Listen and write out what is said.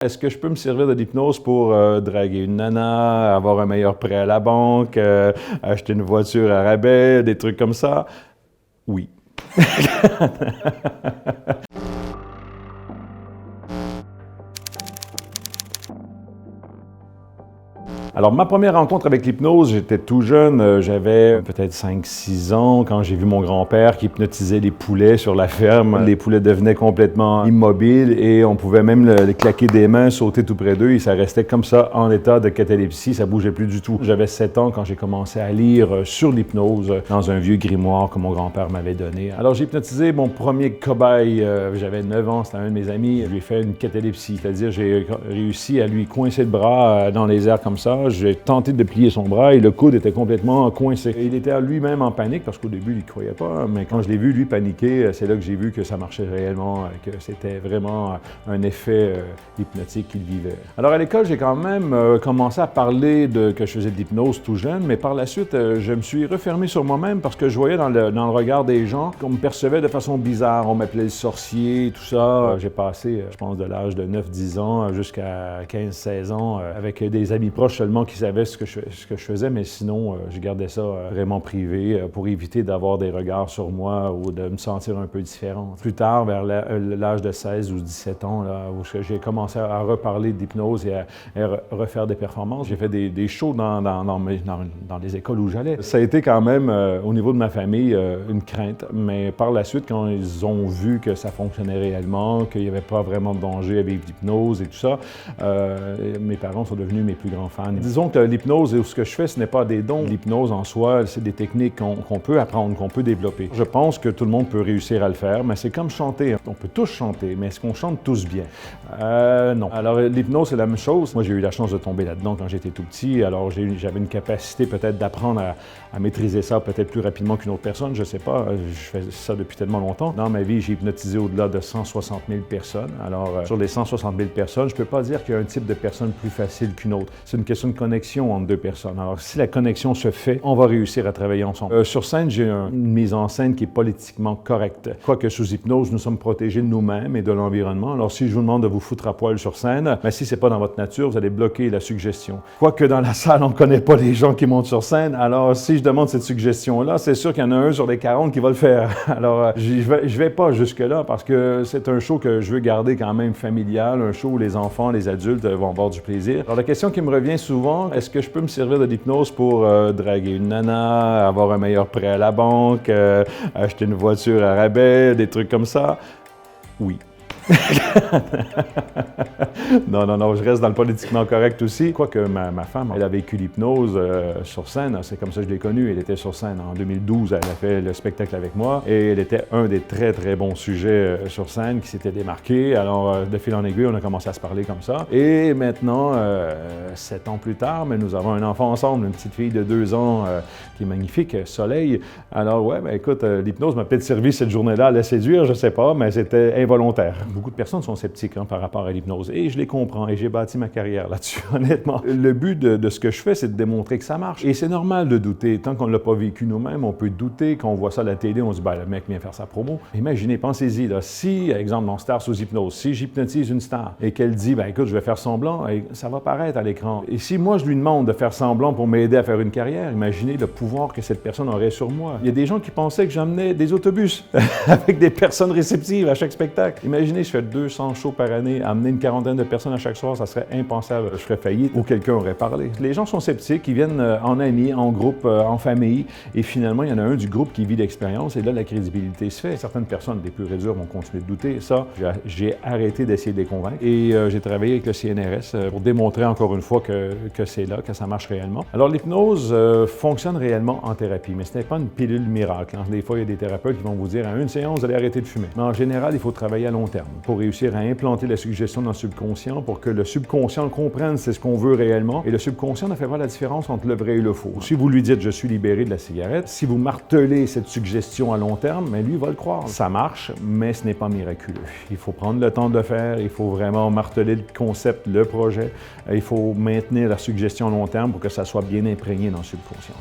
Est-ce que je peux me servir de l'hypnose pour draguer une nana, avoir un meilleur prêt à la banque, acheter une voiture à rabais, des trucs comme ça? Oui. Alors, ma première rencontre avec l'hypnose, j'étais tout jeune, j'avais peut-être 5-6 ans quand j'ai vu mon grand-père qui hypnotisait les poulets sur la ferme. Les poulets devenaient complètement immobiles et on pouvait même les claquer des mains, sauter tout près d'eux et ça restait comme ça en état de catalepsie, ça bougeait plus du tout. J'avais 7 ans quand j'ai commencé à lire sur l'hypnose dans un vieux grimoire que mon grand-père m'avait donné. Alors, j'ai hypnotisé mon premier cobaye, j'avais 9 ans, c'était un de mes amis, je lui ai fait une catalepsie, c'est-à-dire j'ai réussi à lui coincer le bras dans les airs comme ça. J'ai tenté de plier son bras et le coude était complètement coincé. Il était lui-même en panique parce qu'au début, il ne croyait pas, mais quand je l'ai vu, lui, paniquer, c'est là que j'ai vu que ça marchait réellement, que c'était vraiment un effet hypnotique qu'il vivait. Alors à l'école, j'ai quand même commencé à parler que je faisais de l'hypnose tout jeune, mais par la suite, je me suis refermé sur moi-même parce que je voyais dans le regard des gens qu'on me percevait de façon bizarre. On m'appelait le sorcier, tout ça. J'ai passé, je pense, de l'âge de 9-10 ans jusqu'à 15-16 ans avec des amis proches seulement qui savaient ce que je faisais, mais sinon, je gardais ça vraiment privé pour éviter d'avoir des regards sur moi ou de me sentir un peu différent. Plus tard, vers l'âge de 16 ou 17 ans, là, où j'ai commencé à reparler d'hypnose et à refaire des performances, j'ai fait des shows dans les écoles où j'allais. Ça a été quand même, au niveau de ma famille, une crainte, mais par la suite, quand ils ont vu que ça fonctionnait réellement, qu'il n'y avait pas vraiment de danger avec l'hypnose et tout ça, mes parents sont devenus mes plus grands fans. Disons que l'hypnose et ce que je fais, ce n'est pas des dons. L'hypnose en soi, c'est des techniques qu'on peut apprendre, qu'on peut développer. Je pense que tout le monde peut réussir à le faire, mais c'est comme chanter. On peut tous chanter, mais est-ce qu'on chante tous bien? Non. Alors l'hypnose, c'est la même chose. Moi, j'ai eu la chance de tomber là-dedans quand j'étais tout petit. Alors j'avais une capacité peut-être d'apprendre à maîtriser ça peut-être plus rapidement qu'une autre personne. Je sais pas, je fais ça depuis tellement longtemps. Dans ma vie, j'ai hypnotisé au-delà de 160 000 personnes. Alors sur les 160 000 personnes, je peux pas dire qu'il y a un type de personne plus facile qu'une autre. C'est une question de connexion entre deux personnes. Alors, si la connexion se fait, on va réussir à travailler ensemble. Sur scène, j'ai une mise en scène qui est politiquement correcte. Quoique sous hypnose, nous sommes protégés de nous-mêmes et de l'environnement. Alors, si je vous demande de vous foutre à poil sur scène, ben, si c'est pas dans votre nature, vous allez bloquer la suggestion. Quoique dans la salle, on ne connaît pas les gens qui montent sur scène. Alors, si je demande cette suggestion-là, c'est sûr qu'il y en a un sur les 40 qui va le faire. Alors, je vais pas jusque-là parce que c'est un show que je veux garder quand même familial, un show où les enfants, les adultes vont avoir du plaisir. Alors, la question qui me revient souvent, est-ce que je peux me servir de l'hypnose pour draguer une nana, avoir un meilleur prêt à la banque, acheter une voiture à rabais, des trucs comme ça? Oui. Non, je reste dans le politiquement correct aussi. Quoique ma femme, elle a vécu l'hypnose sur scène, c'est comme ça que je l'ai connue. Elle était sur scène en 2012, elle a fait le spectacle avec moi et elle était un des très très bons sujets sur scène qui s'était démarqué. Alors de fil en aiguille, on a commencé à se parler comme ça. Et maintenant, 7 ans plus tard, mais nous avons un enfant ensemble, une petite fille de 2 ans qui est magnifique, Soleil. Alors ouais, ben écoute, l'hypnose m'a peut-être servi cette journée-là à la séduire, je sais pas, mais c'était involontaire. Beaucoup de personnes sont sceptiques par rapport à l'hypnose et je les comprends et j'ai bâti ma carrière là-dessus, honnêtement. Le but de ce que je fais, c'est de démontrer que ça marche. Et c'est normal de douter. Tant qu'on ne l'a pas vécu nous-mêmes, on peut douter. Quand on voit ça à la télé, on se dit, ben, le mec vient faire sa promo. Imaginez, pensez-y, là, si, exemple, dans Star sous hypnose, si j'hypnotise une star et qu'elle dit, ben écoute, je vais faire semblant, et ça va paraître à l'écran. Et si moi, je lui demande de faire semblant pour m'aider à faire une carrière, imaginez le pouvoir que cette personne aurait sur moi. Il y a des gens qui pensaient que j'emmenais des autobus avec des personnes réceptives à chaque spectacle. Imaginez, je fais 200 shows par année, amener une quarantaine de personnes à chaque soir, ça serait impensable. Je ferais faillite ou quelqu'un aurait parlé. Les gens sont sceptiques, ils viennent en amis, en groupe, en famille, et finalement, il y en a un du groupe qui vit l'expérience, et là, la crédibilité se fait. Certaines personnes, des plus réduites, vont continuer de douter. Ça, j'ai arrêté d'essayer de les convaincre, et j'ai travaillé avec le CNRS pour démontrer encore une fois que c'est là, que ça marche réellement. Alors, l'hypnose fonctionne réellement en thérapie, mais ce n'est pas une pilule miracle. Hein. Des fois, il y a des thérapeutes qui vont vous dire, à une séance, vous allez arrêter de fumer. Mais en général, il faut travailler à long terme pour réussir à implanter la suggestion dans le subconscient pour que le subconscient comprenne c'est ce qu'on veut réellement. Et le subconscient ne fait pas la différence entre le vrai et le faux. Si vous lui dites « je suis libéré de la cigarette », si vous martelez cette suggestion à long terme, mais lui, il va le croire. Ça marche, mais ce n'est pas miraculeux. Il faut prendre le temps de le faire, il faut vraiment marteler le concept, le projet. Il faut maintenir la suggestion à long terme pour que ça soit bien imprégné dans le subconscient.